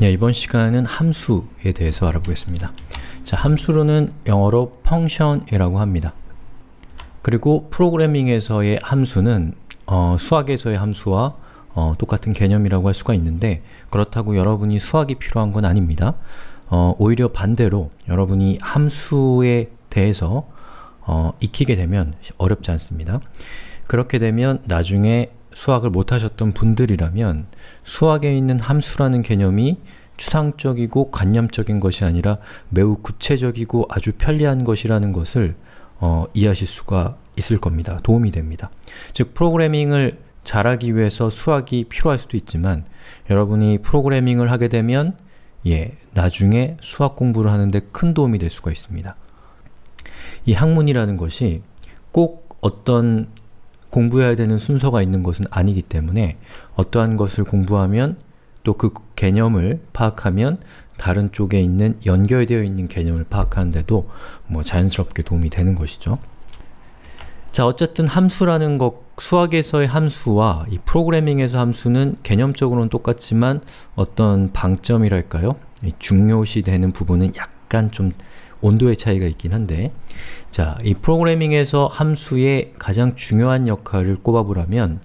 네, 이번 시간은 함수에 대해서 알아보겠습니다. 자, 함수로는 영어로 function이라고 합니다. 그리고 프로그래밍에서의 함수는 수학에서의 함수와 똑같은 개념이라고 할 수가 있는데, 그렇다고 여러분이 수학이 필요한 건 아닙니다. 오히려 반대로 여러분이 함수에 대해서 익히게 되면 어렵지 않습니다. 그렇게 되면 나중에 수학을 못하셨던 분들이라면 수학에 있는 함수라는 개념이 추상적이고 관념적인 것이 아니라 매우 구체적이고 아주 편리한 것이라는 것을 이해하실 수가 있을 겁니다. 도움이 됩니다. 즉, 프로그래밍을 잘하기 위해서 수학이 필요할 수도 있지만 여러분이 프로그래밍을 하게 되면 나중에 수학 공부를 하는데 큰 도움이 될 수가 있습니다. 이 학문이라는 것이 꼭 어떤 공부해야 되는 순서가 있는 것은 아니기 때문에 어떠한 것을 공부하면 또 그 개념을 파악하면 다른 쪽에 있는 연결되어 있는 개념을 파악하는 데도 자연스럽게 도움이 되는 것이죠. 자, 어쨌든 함수라는 것, 수학에서의 함수와 이 프로그래밍에서 함수는 개념적으로는 똑같지만 어떤 방점이랄까요? 중요시되는 부분은 약간 좀 온도의 차이가 있긴 한데, 자, 이 프로그래밍에서 함수의 가장 중요한 역할을 꼽아보라면,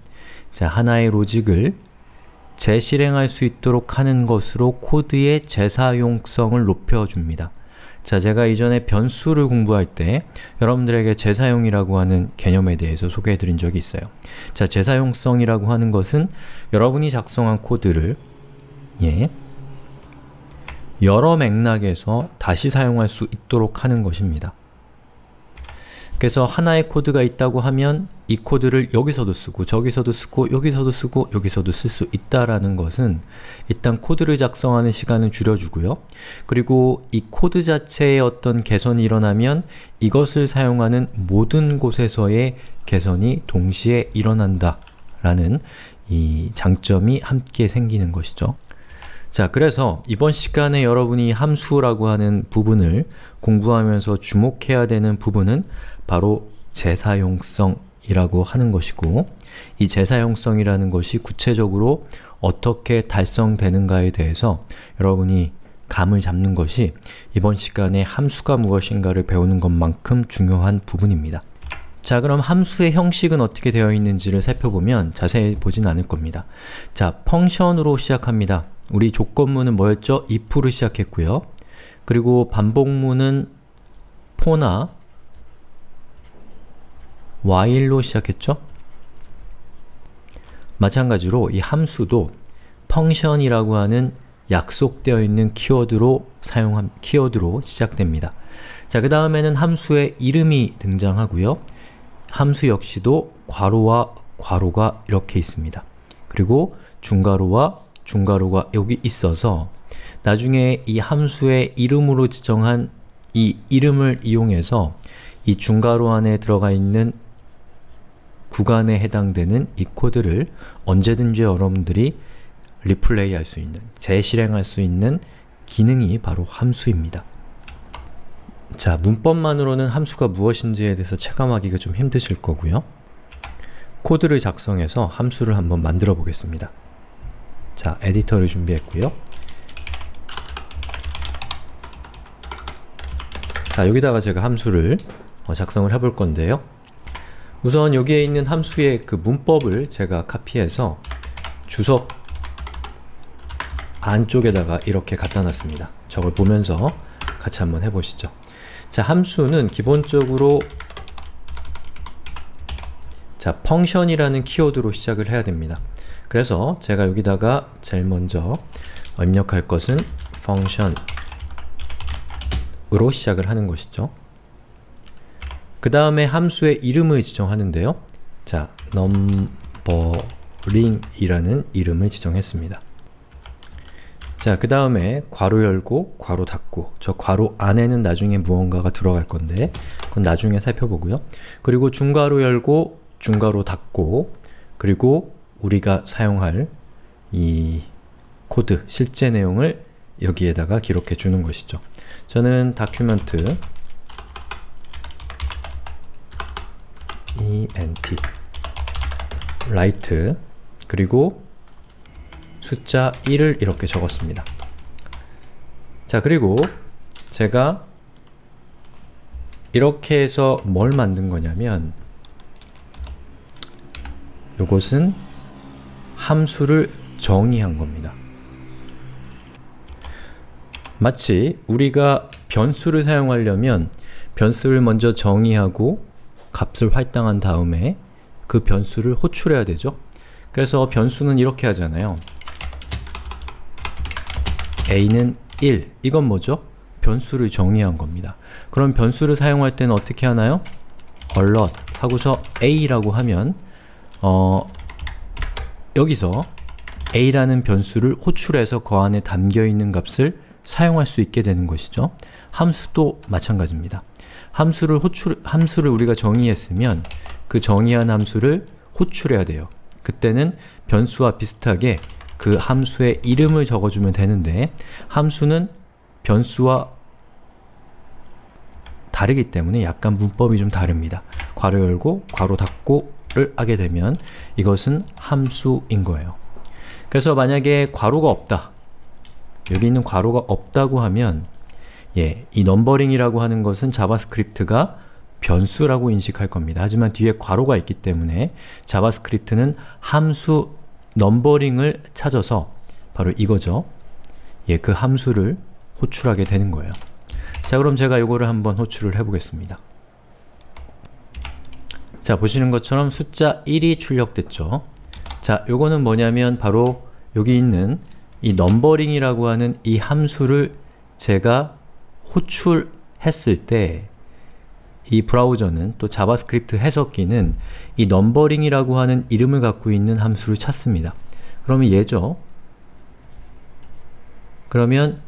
자, 하나의 로직을 재실행할 수 있도록 하는 것으로 코드의 재사용성을 높여줍니다. 자, 제가 이전에 변수를 공부할 때 여러분들에게 재사용이라고 하는 개념에 대해서 소개해드린 적이 있어요. 자, 재사용성이라고 하는 것은 여러분이 작성한 코드를 여러 맥락에서 다시 사용할 수 있도록 하는 것입니다. 그래서 하나의 코드가 있다고 하면 이 코드를 여기서도 쓰고 저기서도 쓰고 여기서도 쓰고 여기서도 쓸 수 있다라는 것은 일단 코드를 작성하는 시간을 줄여주고요. 그리고 이 코드 자체의 어떤 개선이 일어나면 이것을 사용하는 모든 곳에서의 개선이 동시에 일어난다 라는 이 장점이 함께 생기는 것이죠. 자, 그래서 이번 시간에 여러분이 함수라고 하는 부분을 공부하면서 주목해야 되는 부분은 바로 재사용성이라고 하는 것이고, 이 재사용성이라는 것이 구체적으로 어떻게 달성되는가에 대해서 여러분이 감을 잡는 것이 이번 시간에 함수가 무엇인가를 배우는 것만큼 중요한 부분입니다. 자, 그럼 함수의 형식은 어떻게 되어 있는지를 살펴보면 자세히 보진 않을 겁니다. 자, 펑션으로 시작합니다. 우리 조건문은 뭐였죠? if로 시작했고요. 그리고 반복문은 for나 while로 시작했죠? 마찬가지로 이 함수도 펑션이라고 하는 약속되어 있는 키워드로 시작됩니다. 자, 그 다음에는 함수의 이름이 등장하고요. 함수 역시도 괄호와 괄호가 이렇게 있습니다. 그리고 중괄호와 중괄호가 여기 있어서 나중에 이 함수의 이름으로 지정한 이 이름을 이용해서 이 중괄호 안에 들어가 있는 구간에 해당되는 이 코드를 언제든지 여러분들이 리플레이 할 수 있는, 재실행할 수 있는 기능이 바로 함수입니다. 자, 문법만으로는 함수가 무엇인지에 대해서 체감하기가 좀 힘드실 거고요. 코드를 작성해서 함수를 한번 만들어 보겠습니다. 자, 에디터를 준비했고요. 자, 여기다가 제가 함수를 작성을 해볼 건데요. 우선 여기에 있는 함수의 그 문법을 제가 카피해서 주석 안쪽에다가 이렇게 갖다 놨습니다. 저걸 보면서 같이 한번 해보시죠. 자, 함수는 기본적으로 function이라는 키워드로 시작을 해야 됩니다. 그래서 제가 여기다가 제일 먼저 입력할 것은 function으로 시작을 하는 것이죠. 그 다음에 함수의 이름을 지정하는데요. 자, numbering이라는 이름을 지정했습니다. 자, 그 다음에 괄호 열고 괄호 닫고, 저 괄호 안에는 나중에 무언가가 들어갈 건데 그건 나중에 살펴보고요. 그리고 중괄호 열고 중괄호 닫고, 그리고 우리가 사용할 이 코드, 실제 내용을 여기에다가 기록해 주는 것이죠. 저는 document ent write 그리고 숫자 1을 이렇게 적었습니다. 자, 그리고 제가 이렇게 해서 뭘 만든 거냐면 요것은 함수를 정의한 겁니다. 마치 우리가 변수를 사용하려면 변수를 먼저 정의하고 값을 할당한 다음에 그 변수를 호출해야 되죠. 그래서 변수는 이렇게 하잖아요. a는 1. 이건 뭐죠? 변수를 정의한 겁니다. 그럼 변수를 사용할 때는 어떻게 하나요? alert 하고서 a라고 하면 여기서 a라는 변수를 호출해서 그 안에 담겨있는 값을 사용할 수 있게 되는 것이죠. 함수도 마찬가지입니다. 함수를 우리가 정의했으면 그 정의한 함수를 호출해야 돼요. 그때는 변수와 비슷하게 그 함수의 이름을 적어주면 되는데 함수는 변수와 다르기 때문에 약간 문법이 좀 다릅니다. 괄호 열고 괄호 닫고를 하게 되면 이것은 함수인 거예요. 그래서 만약에 괄호가 없다, 여기 있는 괄호가 없다고 하면 이 넘버링이라고 하는 것은 자바스크립트가 변수라고 인식할 겁니다. 하지만 뒤에 괄호가 있기 때문에 자바스크립트는 함수 넘버링을 찾아서 바로 이거죠. 그 함수를 호출하게 되는 거예요. 자, 그럼 제가 이거를 한번 호출을 해보겠습니다. 자, 보시는 것처럼 숫자 1이 출력됐죠. 자, 요거는 뭐냐면 바로 여기 있는 이 넘버링이라고 하는 이 함수를 제가 호출했을 때 이 브라우저는 또 자바스크립트 해석기는 이 넘버링이라고 하는 이름을 갖고 있는 함수를 찾습니다. 그러면 얘죠. 그러면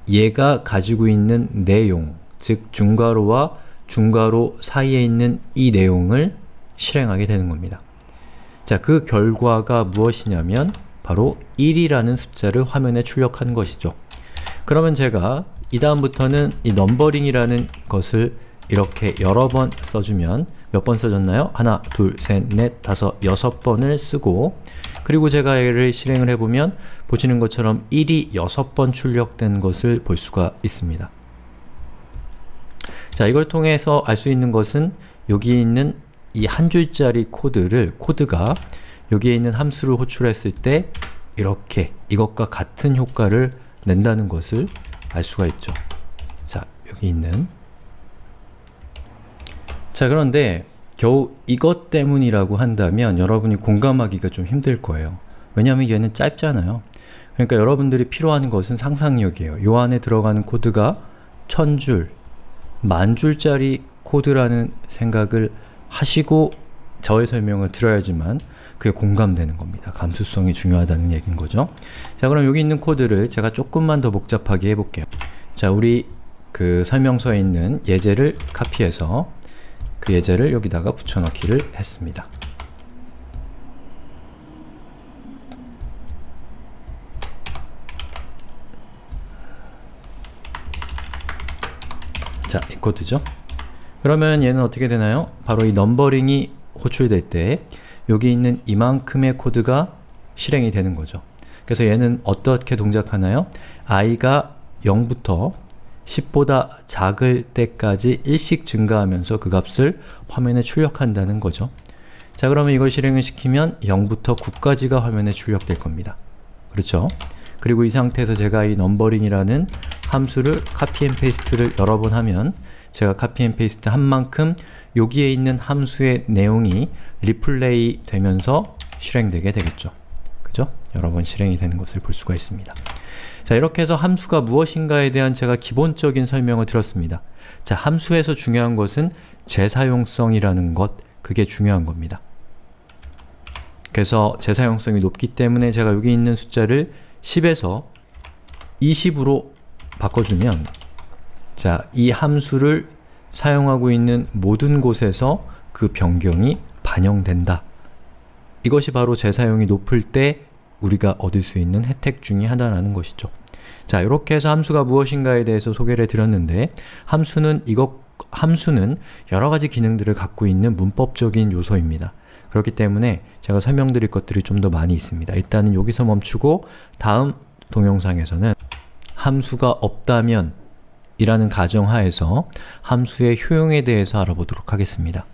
얘가 가지고 있는 내용, 즉 중괄호와 중괄호 사이에 있는 이 내용을 실행하게 되는 겁니다. 자, 그 결과가 무엇이냐면 바로 1이라는 숫자를 화면에 출력한 것이죠. 그러면 제가 이 다음부터는 이 넘버링이라는 것을 이렇게 여러 번 써주면 몇 번 써졌나요? 하나, 둘, 셋, 넷, 다섯, 6번을 쓰고 그리고 제가 얘를 실행을 해보면 보시는 것처럼 1이 6번 출력된 것을 볼 수가 있습니다. 자, 이걸 통해서 알 수 있는 것은 여기 있는 이 한 줄짜리 코드가 여기에 있는 함수를 호출했을 때 이렇게 이것과 같은 효과를 낸다는 것을 알 수가 있죠. 자, 여기 있는 자, 그런데 겨우 이것 때문이라고 한다면 여러분이 공감하기가 좀 힘들 거예요. 왜냐하면 얘는 짧잖아요. 그러니까 여러분들이 필요한 것은 상상력이에요. 요 안에 들어가는 코드가 1000줄, 10,000줄짜리 코드라는 생각을 하시고 저의 설명을 들어야지만 그게 공감되는 겁니다. 감수성이 중요하다는 얘기인 거죠. 자, 그럼 여기 있는 코드를 제가 조금만 더 복잡하게 해볼게요. 자, 우리 그 설명서에 있는 예제를 카피해서 그 예제를 여기다가 붙여넣기를 했습니다. 자, 이 코드죠. 그러면 얘는 어떻게 되나요? 바로 이 넘버링이 호출될 때 여기 있는 이만큼의 코드가 실행이 되는 거죠. 그래서 얘는 어떻게 동작하나요? i가 0부터 10보다 작을 때까지 일씩 증가하면서 그 값을 화면에 출력한다는 거죠. 자, 그러면 이걸 실행을 시키면 0부터 9까지가 화면에 출력될 겁니다. 그렇죠? 그리고 이 상태에서 제가 이 넘버링이라는 함수를 카피 앤 페이스트를 여러 번 하면 제가 카피 앤 페이스트 한 만큼 여기에 있는 함수의 내용이 리플레이 되면서 실행되게 되겠죠. 그죠? 여러 번 실행이 되는 것을 볼 수가 있습니다. 자, 이렇게 해서 함수가 무엇인가에 대한 제가 기본적인 설명을 드렸습니다. 자, 함수에서 중요한 것은 재사용성이라는 것, 그게 중요한 겁니다. 그래서 재사용성이 높기 때문에 제가 여기 있는 숫자를 10에서 20으로 바꿔주면 자, 이 함수를 사용하고 있는 모든 곳에서 그 변경이 반영된다. 이것이 바로 재사용이 높을 때 우리가 얻을 수 있는 혜택 중에 하나라는 것이죠. 자, 이렇게 해서 함수가 무엇인가에 대해서 소개를 해드렸는데 함수는 여러 가지 기능들을 갖고 있는 문법적인 요소입니다. 그렇기 때문에 제가 설명드릴 것들이 좀 더 많이 있습니다. 일단은 여기서 멈추고 다음 동영상에서는 함수가 없다면 이라는 가정하에서 함수의 효용에 대해서 알아보도록 하겠습니다.